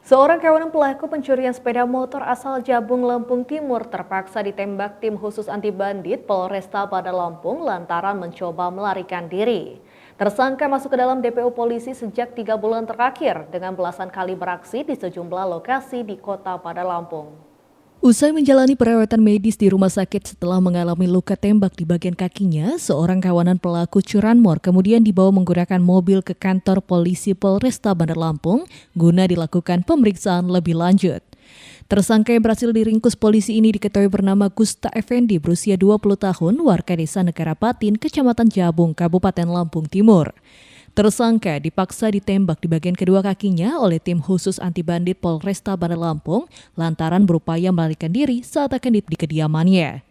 Seorang kawanan pelaku pencurian sepeda motor asal Jabung, Lampung Timur terpaksa ditembak tim khusus anti bandit Polresta Bandar Lampung lantaran mencoba melarikan diri. Tersangka masuk ke dalam DPO polisi sejak 3 bulan terakhir dengan belasan kali beraksi di sejumlah lokasi di kota Bandar Lampung. Usai menjalani perawatan medis di rumah sakit setelah mengalami luka tembak di bagian kakinya, seorang kawanan pelaku curanmor kemudian dibawa menggunakan mobil ke kantor polisi Polresta Bandar Lampung guna dilakukan pemeriksaan lebih lanjut. Tersangka yang berhasil diringkus polisi ini diketahui bernama Gusta Effendi berusia 20 tahun, warga desa Negara Patin, Kecamatan Jabung, Kabupaten Lampung Timur. Tersangka dipaksa ditembak di bagian kedua kakinya oleh tim khusus anti bandit Polresta Bandar Lampung lantaran berupaya melarikan diri saat akan di kediamannya.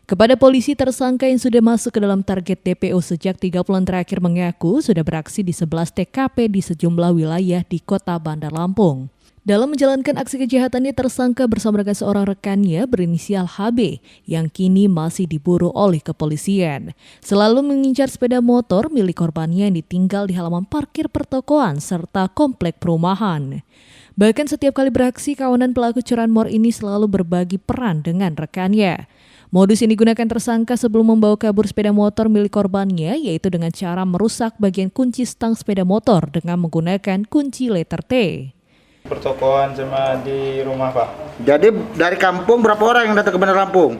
Kepada polisi, tersangka yang sudah masuk ke dalam target DPO sejak 3 bulan terakhir mengaku sudah beraksi di 11 TKP di sejumlah wilayah di kota Bandar Lampung. Dalam menjalankan aksi kejahatannya, tersangka bersama dengan seorang rekannya berinisial HB yang kini masih diburu oleh kepolisian. Selalu mengincar sepeda motor milik korbannya yang ditinggal di halaman parkir pertokoan serta komplek perumahan. Bahkan setiap kali beraksi, kawanan pelaku curanmor ini selalu berbagi peran dengan rekannya. Modus yang digunakan tersangka sebelum membawa kabur sepeda motor milik korbannya yaitu dengan cara merusak bagian kunci stang sepeda motor dengan menggunakan kunci letter T. Pertokoan sama di rumah, Pak. Jadi dari kampung berapa orang yang datang ke Bandar Lampung?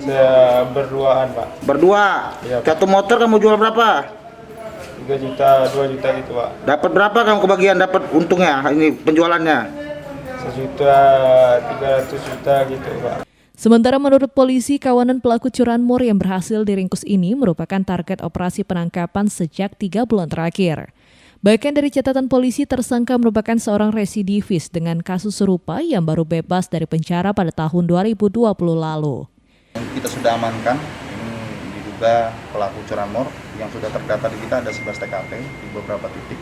Saya berduaan, Pak. Berdua? Iya, Pak. Satu motor kamu jual berapa? 3 juta, 2 juta gitu, Pak. Dapat berapa kamu kebagian dapat untungnya ini penjualannya? 1.300.000 gitu, Pak. Sementara menurut polisi, kawanan pelaku curanmor yang berhasil diringkus ini merupakan target operasi penangkapan sejak 3 bulan terakhir. Bahkan dari catatan polisi, tersangka merupakan seorang residivis dengan kasus serupa yang baru bebas dari penjara pada tahun 2020 lalu. Kita sudah amankan, ini diduga pelaku curanmor yang sudah terdata di kita ada 11 TKP di beberapa titik.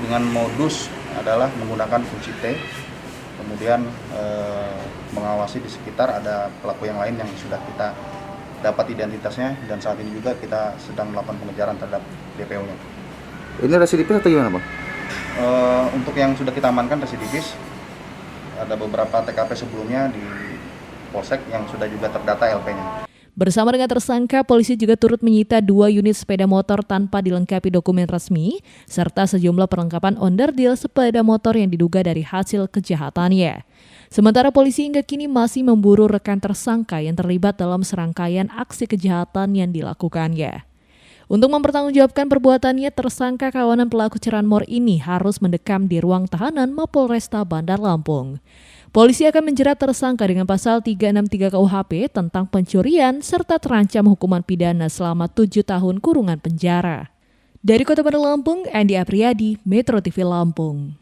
Dengan modus adalah menggunakan kunci T, kemudian mengawasi di sekitar ada pelaku yang lain yang sudah kita dapat identitasnya dan saat ini juga kita sedang melakukan pengejaran terhadap DPO-nya. Ini residivis atau gimana, Bang? Untuk yang sudah kita amankan residivis, ada beberapa TKP sebelumnya di Polsek yang sudah juga terdata LP-nya. Bersama dengan tersangka, polisi juga turut menyita 2 unit sepeda motor tanpa dilengkapi dokumen resmi, serta sejumlah perlengkapan onderdil sepeda motor yang diduga dari hasil kejahatannya. Sementara polisi hingga kini masih memburu rekan tersangka yang terlibat dalam serangkaian aksi kejahatan yang dilakukannya. Untuk mempertanggungjawabkan perbuatannya, tersangka kawanan pelaku curanmor ini harus mendekam di ruang tahanan Mapolresta Bandar Lampung. Polisi akan menjerat tersangka dengan pasal 363 KUHP tentang pencurian serta terancam hukuman pidana selama 7 tahun kurungan penjara. Dari Kota Bandar Lampung, Andi Apriyadi, Metro TV Lampung.